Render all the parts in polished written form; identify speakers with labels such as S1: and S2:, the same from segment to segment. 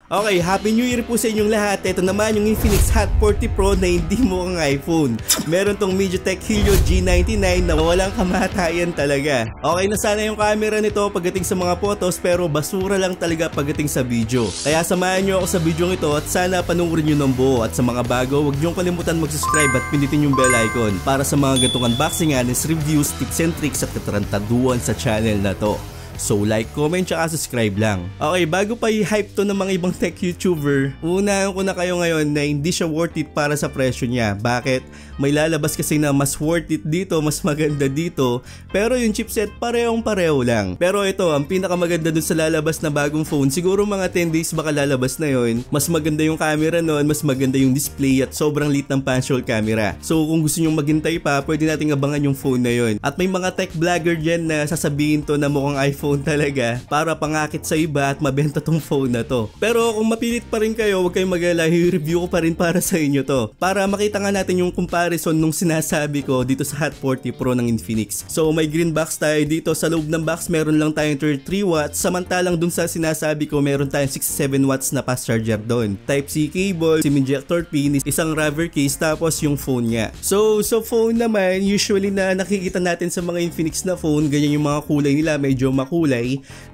S1: Okay, Happy New Year po sa inyong lahat. Ito naman yung Infinix Hot 40 Pro na hindi mo ang iPhone. Meron tong MediaTek Helio G99 na walang kamatayan talaga. Okay na sana yung camera nito pagdating sa mga photos pero basura lang talaga pagdating sa video. Kaya samahan nyo ako sa video ito at sana panoorin nyo ng buo. At sa mga bago, huwag nyo kalimutan mag-subscribe at pindutin yung bell icon para sa mga gantong unboxing, reviews, tips and tricks at katarantaduan sa channel na to. So like, comment, tsaka subscribe lang. Okay, bago pa i-hype to ng mga ibang tech YouTuber, unahan ko na kayo ngayon na hindi siya worth it para sa presyo niya. Bakit? May lalabas kasi na mas worth it dito, mas maganda dito, pero yung chipset parehong-pareho lang. Pero ito, ang pinakamaganda dun sa lalabas na bagong phone, siguro mga 10 days baka lalabas na yun. Mas maganda yung camera nun, mas maganda yung display at sobrang lit ng punch-hole camera. So kung gusto nyong maghintay pa, pwede nating abangan yung phone na yun. At may mga tech vlogger dyan na sasabihin to na mukhang iPhone talaga para pangakit sa iba at mabenta tong phone na to. Pero kung mapilit pa rin kayo, huwag kayong mag-alala, i-review ko pa rin para sa inyo to. Para makita nga natin yung comparison nung sinasabi ko dito sa Hot 40 Pro ng Infinix. So may green box tayo dito. Sa loob ng box meron lang tayong 33 watts. Samantalang dun sa sinasabi ko meron tayong 67 watts na fast charger doon. Type-C cable, SIM injector pin, isang rubber case, tapos yung phone niya. So phone naman, usually na nakikita natin sa mga Infinix na phone, ganyan yung mga kulay nila, medyo makulay.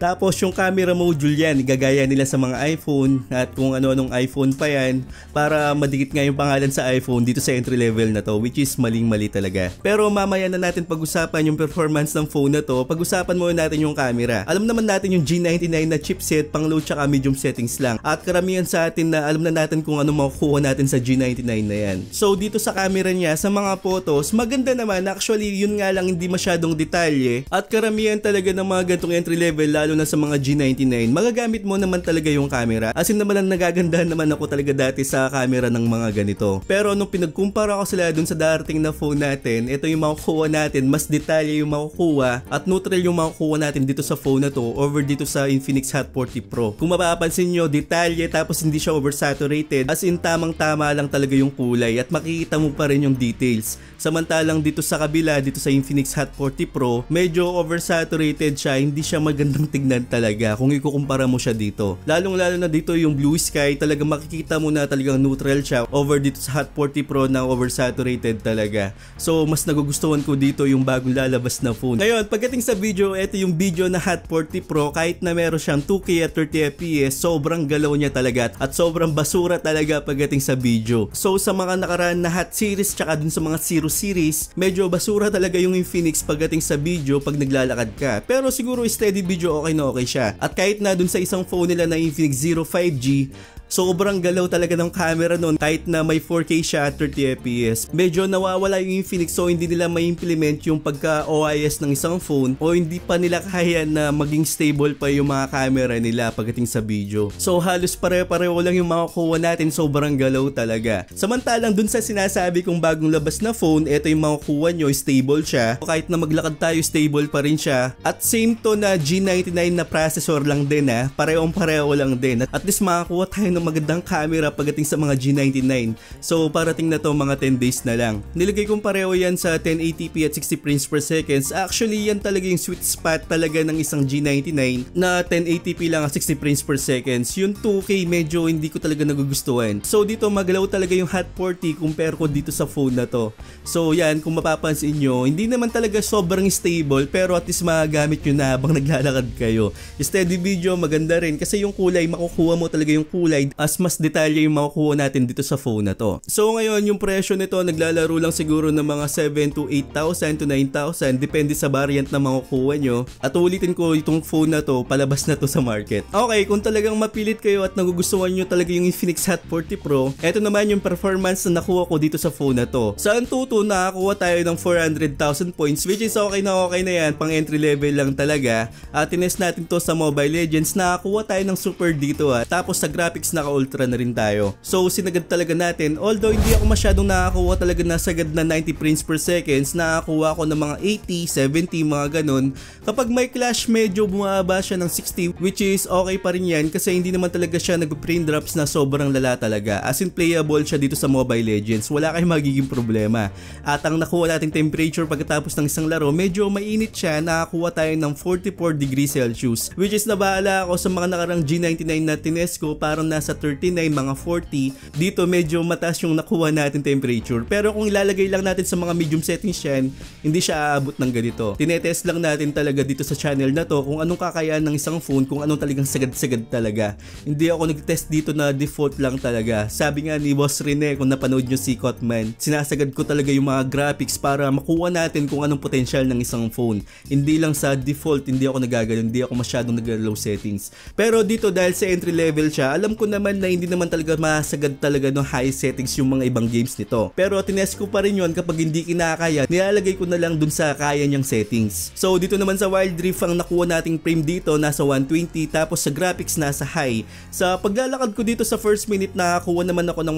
S1: Tapos yung camera module yan, gagaya nila sa mga iPhone at kung ano-anong iPhone pa yan para madikit nga yung pangalan sa iPhone dito sa entry level na to, which is maling-mali talaga. Pero mamaya na natin pag-usapan yung performance ng phone na to. Pag-usapan muna natin yung camera. Alam naman natin yung G99 na chipset, pang low tsaka medium settings lang. At karamihan sa atin na alam na natin kung ano makukuha natin sa G99 na yan. So dito sa camera niya, sa mga photos, maganda naman. Actually, yun nga lang, hindi masyadong detalye. At karamihan talaga ng mga gantong entry level, lalo na sa mga G99, magagamit mo naman talaga yung camera. As in naman, nagagandahan naman ako talaga dati sa camera ng mga ganito. Pero nung pinagkumpara ko sila dun sa darating na phone natin, ito yung makukuha natin, mas detalye yung makukuha at neutral yung makukuha natin dito sa phone na to over dito sa Infinix Hot 40 Pro. Kung mapapansin nyo, detalye tapos hindi siya oversaturated, as in tamang-tama lang talaga yung kulay at makikita mo pa rin yung details. Samantalang dito sa kabila, dito sa Infinix Hot 40 Pro, medyo oversaturated siya, hindi siya magandang tignan talaga kung ikukumpara mo siya dito. Lalong-lalo na dito yung blue sky, talaga makikita mo na talagang neutral siya over dito sa Hot 40 Pro na oversaturated talaga. So mas nagugustuhan ko dito yung bagong lalabas na phone. Ngayon, pagdating sa video, ito yung video na Hot 40 Pro, kahit na meron siyang 2K at 30 FPS, sobrang galaw niya talaga at sobrang basura talaga pagdating sa video. So sa mga nakaraan na Hot series tsaka dun sa mga Zero series, medyo basura talaga yung Infinix pagdating sa video pag naglalakad ka. Pero siguro steady video okay na okay siya. At kahit na dun sa isang phone nila na Infinix Zero 5G, sobrang galaw talaga ng camera nun kahit na may 4K siya at 30 FPS. Medyo nawawala yung Infinix, so hindi nila ma-implement yung pagka OIS ng isang phone o hindi pa nila kaya na maging stable pa yung mga camera nila pagdating sa video. So halos pare-pareho lang yung makukuha natin, sobrang galaw talaga. Samantalang dun sa sinasabi kong bagong labas na phone, ito yung makukuha nyo, stable siya. Kahit na maglakad tayo, stable pa rin siya. At same to na G99 na processor lang din parehong-pareho lang din. At least makakuha tayo ng magandang camera pagdating sa mga G99. So parating na to mga 10 days na lang. Nilagay kong pareho yan sa 1080p at 60 frames per seconds. Actually yan talaga yung sweet spot talaga ng isang G99 na 1080p lang at 60 frames per seconds. Yung 2K medyo hindi ko talaga nagugustuhan. So dito magalaw talaga yung Hot 40 compare ko dito sa phone na to. So yan, kung mapapansin nyo, hindi naman talaga sobrang stable pero at least magagamit nyo na habang naglalakad kayo. Steady video, maganda rin kasi yung kulay, makukuha mo talaga yung kulay as mas detalye yung makukuha natin dito sa phone na to. So ngayon yung presyo nito naglalaro lang siguro ng mga 7 to 8,000 to 9,000 depende sa variant na makukuha nyo. At ulitin ko, itong phone na to palabas na to sa market. Okay, kung talagang mapilit kayo at nagugustuhan nyo talaga yung Infinix Hot 40 Pro, eto naman yung performance na nakuha ko dito sa phone na to. Sa Antutu nakakuha tayo ng 400,000 points, which is okay na yan, pang entry level lang talaga. At tinest natin to sa Mobile Legends, nakakuha tayo ng super dito tapos sa graphics naka-ultra na rin tayo. So sinagad talaga natin, although hindi ako masyadong nakakuha talaga na sagad na 90 frames per seconds, nakakuha ako ng mga 80, 70, mga ganun. Kapag may clash, medyo bumaba siya ng 60, which is okay pa rin yan kasi hindi naman talaga siya nag-frame drops na sobrang lala talaga. As in playable siya dito sa Mobile Legends, wala kayong magiging problema. At ang nakuha nating temperature pagkatapos ng isang laro, medyo mainit siya, nakakuha tayo ng 44 degrees Celsius, which is nabahala ako sa mga nakarang G99 na tinest ko, parang nasa nasa 39, mga 40. Dito medyo mataas yung nakuha natin temperature. Pero kung ilalagay lang natin sa mga medium settings yan, hindi siya aabot ng ganito. Tinetest lang natin talaga dito sa channel na to kung anong kakayaan ng isang phone, kung anong talagang sagad-sagad talaga. Hindi ako nag-test dito na default lang talaga. Sabi nga ni Boss Rene, kung napanood nyo si Cotman, sinasagad ko talaga yung mga graphics para makuha natin kung anong potential ng isang phone. Hindi lang sa default, hindi ako nagagano, hindi ako masyadong nag-low settings. Pero dito dahil sa entry level siya, alam ko naman na hindi naman talaga masagad talaga ng high settings yung mga ibang games nito. Pero tinest ko pa rin yun, kapag hindi kinakaya, nilalagay ko na lang dun sa kaya niyang settings. So dito naman sa Wild Rift, ang nakuha nating frame dito nasa 120, tapos sa graphics nasa high. Sa paglalakad ko dito sa first minute, nakakuha naman ako ng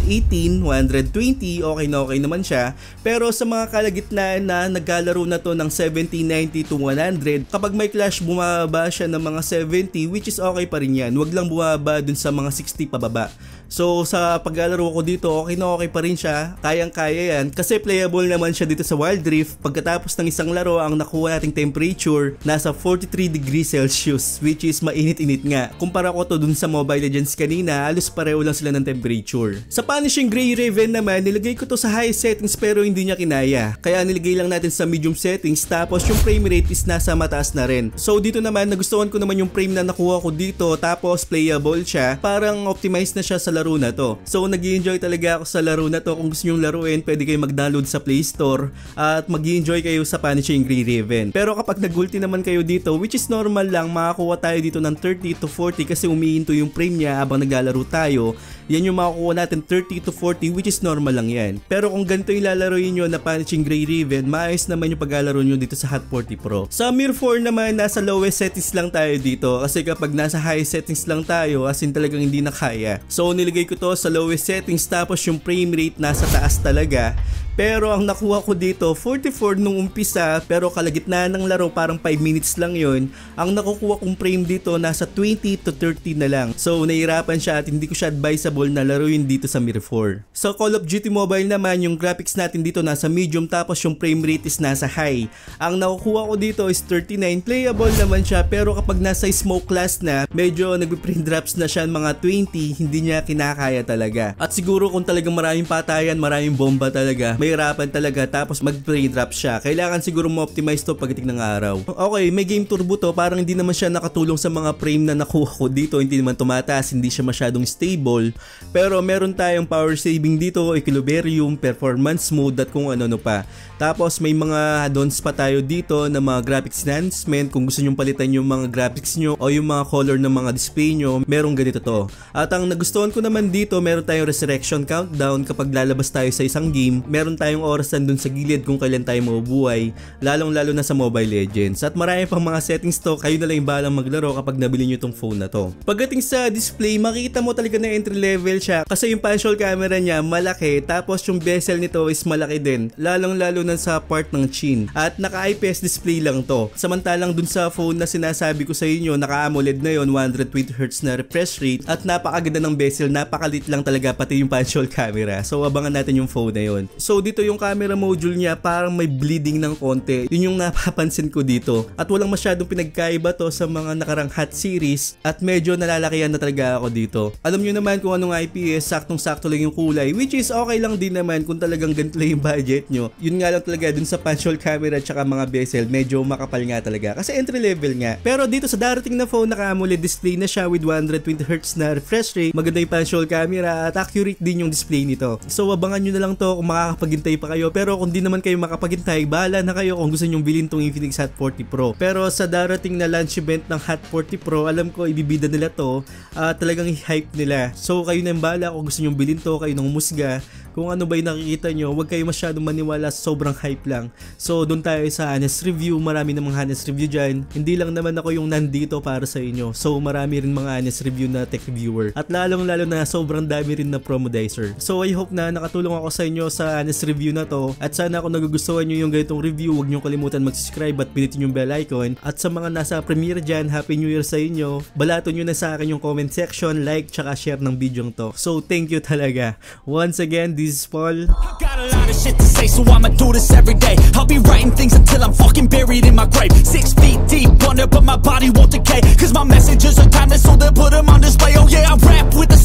S1: 118, 120, okay naman siya. Pero sa mga kalagitnaan na naglalaro na to ng 70, 90 to 100, kapag may clash, bumaba siya ng mga 70, which is okay pa rin yan. Wag lang bumaba dun sa mga 60 pababa. So sa paglalaro ko dito, okay pa rin siya. Kayang-kaya yan kasi playable naman siya dito sa Wild Rift. Pagkatapos ng isang laro, ang nakuha nating temperature nasa 43 degrees Celsius, which is mainit-init nga. Kumpara ko to dun sa Mobile Legends kanina, halos pareho lang sila ng temperature. Sa Punishing Grey Raven naman, nilagay ko to sa high settings pero hindi niya kinaya. Kaya nilagay lang natin sa medium settings, tapos yung frame rate is nasa mataas na rin. So dito naman, nagustuhan ko naman yung frame na nakuha ko dito, tapos playable siya. Parang optimized na siya sa laro na to. So nag-i-enjoy talaga ako sa laro na to. Kung gusto nyong laruin, pwede kayo mag-download sa Play Store at mag-i-enjoy kayo sa Punishing Grey Raven. Pero kapag nag-ulti naman kayo dito, which is normal lang, makakuha tayo dito ng 30 to 40 kasi umihinto yung frame niya habang naglalaro tayo. Yan yung makakuha natin, 30 to 40, which is normal lang yan. Pero kung ganito yung lalaroin nyo na Punishing Grey Raven, maayos naman yung paglalaro nyo dito sa Hot40 Pro. Sa Mir 4 naman, nasa lowest settings lang tayo dito kasi kapag nasa high settings lang tayo, as in talagang hindi na kaya. So nilagay ko to sa lowest settings, tapos yung frame rate nasa taas talaga. Pero ang nakuha ko dito, 44 nung umpisa, pero kalagitnaan ng laro parang 5 minutes lang yon. Ang nakukuha kong frame dito nasa 20 to 30 na lang. So nahirapan siya at hindi ko siya advisable na laruin dito sa Mir 4. Sa Call of Duty Mobile naman, yung graphics natin dito nasa medium, tapos yung frame rate is nasa high. Ang nakukuha ko dito is 39. Playable naman siya, pero kapag nasa smoke class na, medyo nagbe-frame drops na siya mga 20, hindi niya kinakaya talaga. At siguro kung talagang maraming patayan, maraming bomba talaga, mahirapan talaga, tapos mag-frame drop siya. Kailangan siguro mo-optimize to pagdating ng araw. Okay, may game turbo to, parang hindi naman siya nakatulong sa mga frame na nakuha ko dito, hindi naman tumataas, hindi siya masyadong stable. Pero meron tayong power saving dito, equilibrium, performance mode at kung ano pa. Tapos may mga add-ons pa tayo dito na mga graphics enhancement. Kung gusto nyong palitan yung mga graphics nyo o yung mga color ng mga display nyo, merong ganito to. At ang nagustuhan ko naman dito, meron tayong resurrection countdown kapag lalabas tayo sa isang game. Meron tayong orasan dun sa gilid kung kailan tayo mabubuhay, lalong-lalo na sa Mobile Legends. At marami pang mga settings to, kayo na lang yung bahalang maglaro kapag nabili nyo itong phone na to. Pagdating sa display, makikita mo talaga na entry level siya kasi yung punch hole camera niya malaki, tapos yung bezel nito is malaki din, lalong-lalo na sa part ng chin. At naka-IPS display lang to. Samantalang dun sa phone na sinasabi ko sa inyo, naka-AMOLED na yon, 120Hz na refresh rate, at napakaganda ng bezel, napakalit lang talaga pati yung punch hole camera. So abangan natin yung phone na yon. So dito yung camera module niya, parang may bleeding ng konti. Yun yung napapansin ko dito. At walang masyadong pinagkaiba to sa mga nakarang hot series, at medyo nalalakihan na talaga ako dito. Alam nyo naman kung anong IPS, saktong-sakto lang yung kulay, which is okay lang din naman kung talagang ganito lang yung budget nyo. Yun nga lang talaga dun sa punch hole camera at saka mga bezel, medyo makapal nga talaga kasi entry level nga. Pero dito sa darating na phone, naka-AMOLED display na siya with 120Hz na refresh rate, maganda yung punch hole camera at accurate din yung display nito. So abangan nyo na lang to kung makakapaghintay pa kayo. Pero kung di naman kayo makapaghintay, bahala na kayo kung gusto nyong bilhin tong Infinix Hot 40 Pro. Pero sa darating na launch event ng Hot 40 Pro, alam ko ibibida nila to, talagang i-hype nila. So kayo na yung bahala kung gusto nyong bilhin to, kayo nang humusga. Kung ano ba yung nakikita nyo, huwag kayo masyadong maniwala sa sobrang hype lang. So doon tayo sa honest review, marami namang honest review dyan. Hindi lang naman ako yung nandito para sa inyo. So marami rin mga honest review na tech reviewer. At lalong-lalo na sobrang dami rin na promodizer. So I hope na nakatulong ako sa inyo sa honest review na to. At sana kung nagugustuhan nyo yung ganitong review, huwag nyo kalimutan mag-subscribe at pinitin yung bell icon. At sa mga nasa premiere dyan, Happy New Year sa inyo. Balato nyo na sa akin yung comment section, like, tsaka share ng video to. So thank you talaga. Once again, This is Paul.
S2: Got a lot of shit to say, so I'ma do this every day. I'll be writing things until I'm fucking buried in my grave. 6 feet deep under, but my body won't decay. Cause my messages are timeless, so they'll put them on display. Oh yeah, I rap with the